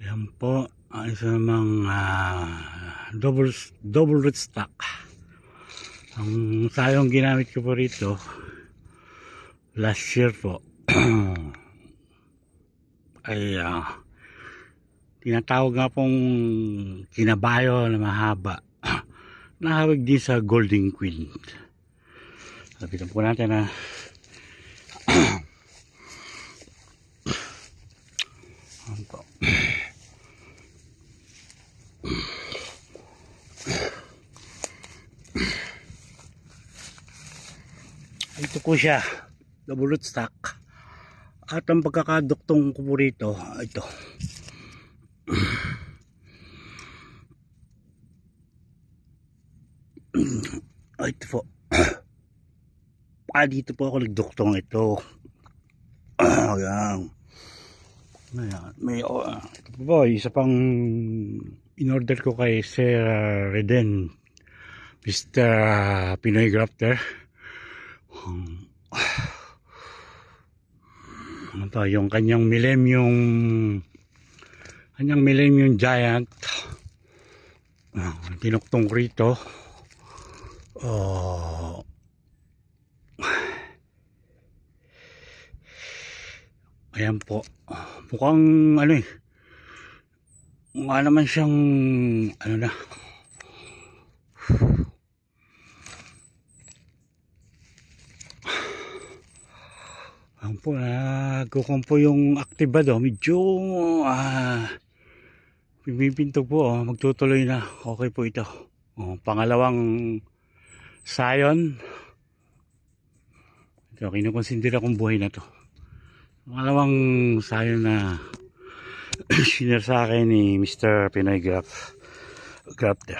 Yan po ang isa namang double rootstock. Ang sayong ginamit ko po rito last year po ay tinatawag nga pong kinabayo na mahaba. Nahawig din sa Golden Queen. Lapitan po natin na ito po siya, double rootstock. At ang pagkakaduktong ko po rito, ito. Ito po. Dito po ako nagduktong ito. Ayan. May ito po, isa pang in-order ko kay Sir Reden, Mr. Pinoy Grafter. Ano to, yung kanyang millennium giant. Tinuktong ko rito. Ayan po. Mukhang ano mukha naman siyang ano na. Ayan po, nagkukumpo yung aktibado. Medyo pipintog po. Magtutuloy na. Okay po ito. Pangalawang sayon. Ito, kinukonsidera kong buhay na to. Pangalawang sayon na share sa akin ni Mr. Pinoy Grafter.